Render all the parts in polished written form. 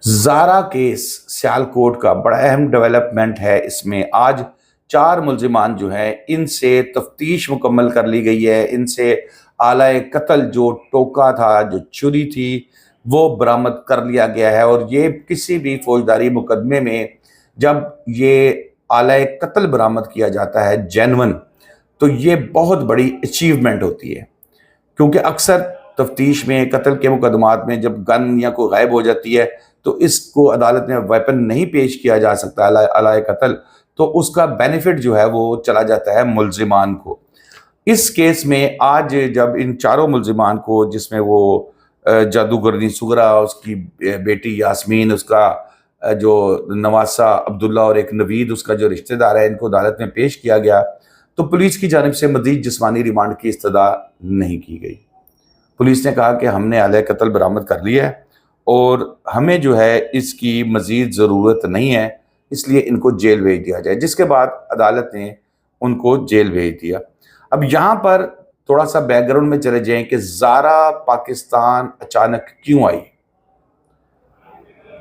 زارا case Sialkot کا بڑا اہم ڈیولپمنٹ ہے۔ اس میں آج 4 ملزمان جو ہیں ان سے تفتیش مکمل کر لی گئی ہے۔ ان سے آلہ قتل جو ٹوکا تھا، جو چھری تھی، وہ برآمد کر لیا گیا ہے۔ اور یہ کسی بھی فوجداری مقدمے میں جب یہ آلہ قتل برآمد کیا جاتا ہے جینون، تو یہ بہت بڑی اچیومنٹ ہوتی ہے، کیونکہ اکثر تفتیش میں قتل کے مقدمات میں جب گن یا کوئی غائب ہو جاتی ہے تو اس کو عدالت میں ویپن نہیں پیش کیا جا سکتا آلہ قتل، تو اس کا بینیفٹ جو ہے وہ چلا جاتا ہے ملزمان کو۔ اس کیس میں آج جب ان 4 ملزمان کو، جس میں وہ جادوگرنی سغرا، اس کی بیٹی یاسمین، اس کا جو نواسہ عبداللہ اور ایک نوید اس کا جو رشتہ دار ہے، ان کو عدالت میں پیش کیا گیا، تو پولیس کی جانب سے مزید جسمانی ریمانڈ کی استدعا نہیں کی گئی۔ پولیس نے کہا کہ ہم نے آلہ قتل برآمد کر لیا ہے اور ہمیں جو ہے اس کی مزید ضرورت نہیں ہے، اس لیے ان کو جیل بھیج دیا جائے، جس کے بعد عدالت نے ان کو جیل بھیج دیا۔ اب یہاں پر تھوڑا سا بیک گراؤنڈ میں چلے جائیں کہ زارا پاکستان اچانک کیوں آئی۔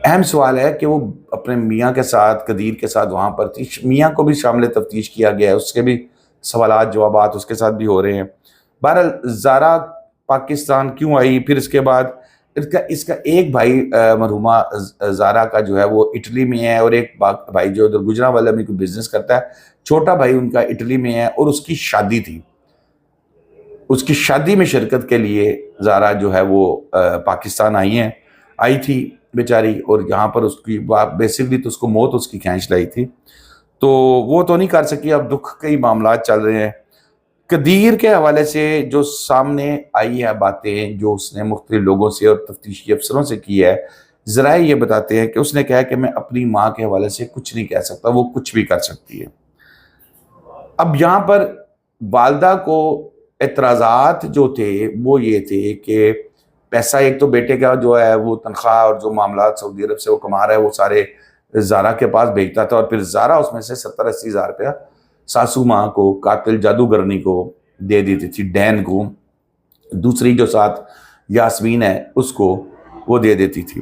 اہم سوال ہے کہ وہ اپنے میاں کے ساتھ، قدیر کے ساتھ وہاں پر تھی۔ میاں کو بھی شامل تفتیش کیا گیا ہے، اس کے بھی سوالات جوابات اس کے ساتھ بھی ہو رہے ہیں۔ بہرحال زارا پاکستان کیوں آئی، پھر اس کے بعد اس کا ایک بھائی مرحومہ زارا کا جو ہے وہ اٹلی میں ہے، اور ایک بھائی جو ادھر گجرانوالہ میں کوئی بزنس کرتا ہے، چھوٹا بھائی ان کا اٹلی میں ہے، اور اس کی شادی تھی۔ اس کی شادی میں شرکت کے لیے زارا جو ہے وہ پاکستان آئی تھی بیچاری، اور یہاں پر اس کی بیسکلی تو اس کو موت اس کی کھینچ لائی تھی، تو وہ تو نہیں کر سکی۔ اب دکھ کے ہی معاملات چل رہے ہیں۔ قدیر کے حوالے سے جو سامنے آئی ہے باتیں، جو اس نے مختلف لوگوں سے اور تفتیشی افسروں سے کی ہے، ذرائع یہ بتاتے ہیں کہ اس نے کہا کہ میں اپنی ماں کے حوالے سے کچھ نہیں کہہ سکتا، وہ کچھ بھی کر سکتی ہے۔ اب یہاں پر والدہ کو اعتراضات جو تھے وہ یہ تھے کہ پیسہ ایک تو بیٹے کا جو ہے وہ تنخواہ اور جو معاملات سعودی عرب سے وہ کما رہا ہے وہ سارے زارا کے پاس بھیجتا تھا، اور پھر زارا اس میں سے 70-80 ہزار روپیہ ساسو ماں کو، قاتل جادوگرنی کو دے دیتی تھی، ڈین کو، دوسری جو ساتھ یاسمین ہے اس کو وہ دے دیتی تھی۔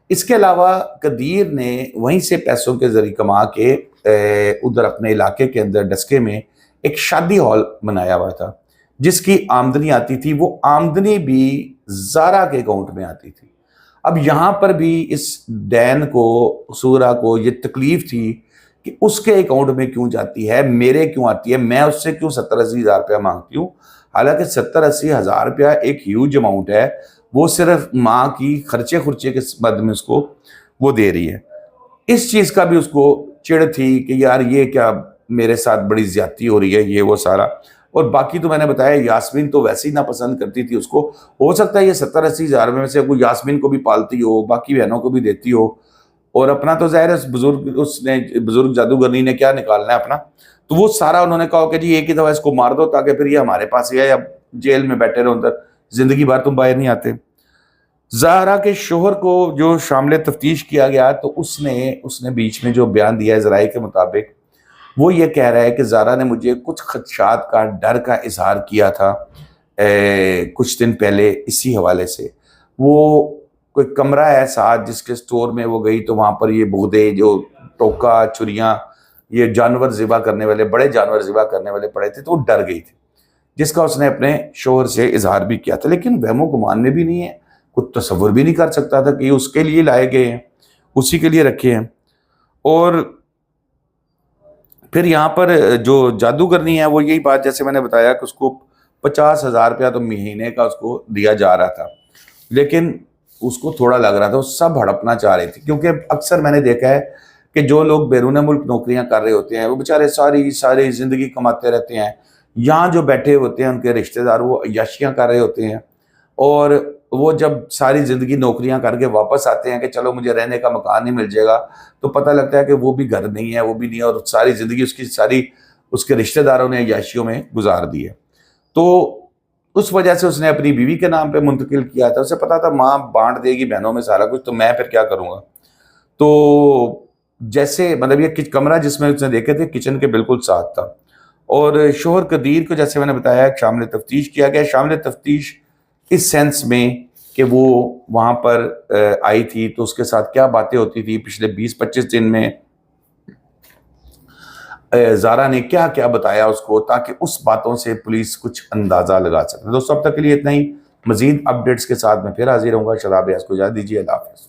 اس کے علاوہ قدیر نے وہیں سے پیسوں کے ذریعے کما کے ادھر اپنے علاقے کے اندر ڈسکے میں ایک شادی ہال بنایا ہوا تھا، جس کی آمدنی آتی تھی، وہ آمدنی بھی زارا کے اکاؤنٹ میں آتی تھی۔ اب یہاں پر بھی اس ڈین کو، سورا کو یہ تکلیف تھی کہ اس کے اکاؤنٹ میں کیوں جاتی ہے، میرے کیوں آتی ہے، میں اس سے کیوں 70-80 ہزار روپیہ مانگتی ہوں، حالانکہ 70-80 ہزار روپیہ ایک ہیوج اماؤنٹ ہے، وہ صرف ماں کی خرچے کے بعد میں اس کو وہ دے رہی ہے۔ اس چیز کا بھی اس کو چڑ تھی کہ یار یہ کیا میرے ساتھ بڑی زیادتی ہو رہی ہے، یہ وہ سارا۔ اور باقی تو میں نے بتایا یاسمین تو ویسے ہی ناپسند کرتی تھی اس کو، ہو سکتا ہے یہ 70-80 ہزار میں سے کوئی یاسمین کو بھی پالتی ہو، باقی بہنوں کو بھی دیتی ہو، اور اپنا تو ظاہر ہے بزرگ جادوگرنی نے کیا نکالنا ہے اپنا، تو وہ سارا انہوں نے کہا کہ جی ایک ہی دفعہ اس کو مار دو تاکہ پھر یہ ہمارے پاس ہی ہے، یا جیل میں بیٹھے رہو اندر، زندگی بھر تم باہر نہیں آتے۔ زہرا کے شوہر کو جو شامل تفتیش کیا گیا تو اس نے بیچ میں جو بیان دیا ہے ذرائع کے مطابق، وہ یہ کہہ رہا ہے کہ زہرا نے مجھے کچھ خدشات کا، ڈر کا اظہار کیا تھا کچھ دن پہلے اسی حوالے سے۔ وہ کوئی کمرہ ہے ساتھ جس کے سٹور میں وہ گئی، تو وہاں پر یہ بغدے، جو ٹوکا، چھریاں، یہ جانور ذبح کرنے والے، بڑے جانور ذبح کرنے والے پڑے تھے، تو وہ ڈر گئی تھی، جس کا اس نے اپنے شوہر سے اظہار بھی کیا تھا۔ لیکن وہم و گمان میں بھی نہیں ہے، کچھ تصور بھی نہیں کر سکتا تھا کہ یہ اس کے لیے لائے گئے ہیں، اسی کے لیے رکھے ہیں۔ اور پھر یہاں پر جو جادوگرنی ہے وہ یہی بات، جیسے میں نے بتایا کہ اس کو 50,000 روپیہ تو مہینے کا اس کو دیا جا رہا تھا، لیکن اس کو تھوڑا لگ رہا تھا، وہ سب ہڑپنا چاہ رہی تھی، کیونکہ اکثر میں نے دیکھا ہے کہ جو لوگ بیرون ملک نوکریاں کر رہے ہوتے ہیں وہ بیچارے ساری زندگی کماتے رہتے ہیں، یہاں جو بیٹھے ہوتے ہیں ان کے رشتہ دار وہ عیاشیاں کر رہے ہوتے ہیں، اور وہ جب ساری زندگی نوکریاں کر کے واپس آتے ہیں کہ چلو مجھے رہنے کا مکان نہیں مل جائے گا، تو پتہ لگتا ہے کہ وہ بھی گھر نہیں ہے، وہ بھی نہیں ہے، اور ساری زندگی اس کے رشتہ داروں نے عیاشیوں میں گزار دی ہے۔ تو اس وجہ سے اس نے اپنی بیوی کے نام پہ منتقل کیا تھا، اسے پتا تھا ماں بانٹ دے گی بہنوں میں سارا کچھ، تو میں پھر کیا کروں گا۔ تو جیسے مطلب یہ کمرہ جس میں اس نے دیکھے تھے کچن کے بالکل ساتھ تھا، اور شوہر قدیر کو جیسے میں نے بتایا شامل تفتیش کیا گیا۔ شامل تفتیش اس سینس میں کہ وہ وہاں پر آئی تھی تو اس کے ساتھ کیا باتیں ہوتی تھی پچھلے 20-25 دن میں، زارا نے کیا کیا بتایا اس کو، تاکہ اس باتوں سے پولیس کچھ اندازہ لگا سکے۔ دوستو اب تک کے لیے اتنا ہی، مزید اپڈیٹس کے ساتھ میں پھر حاضر ہوں گا۔ شاداب ریاض کو اجازت دیجیے، اللہ حافظ۔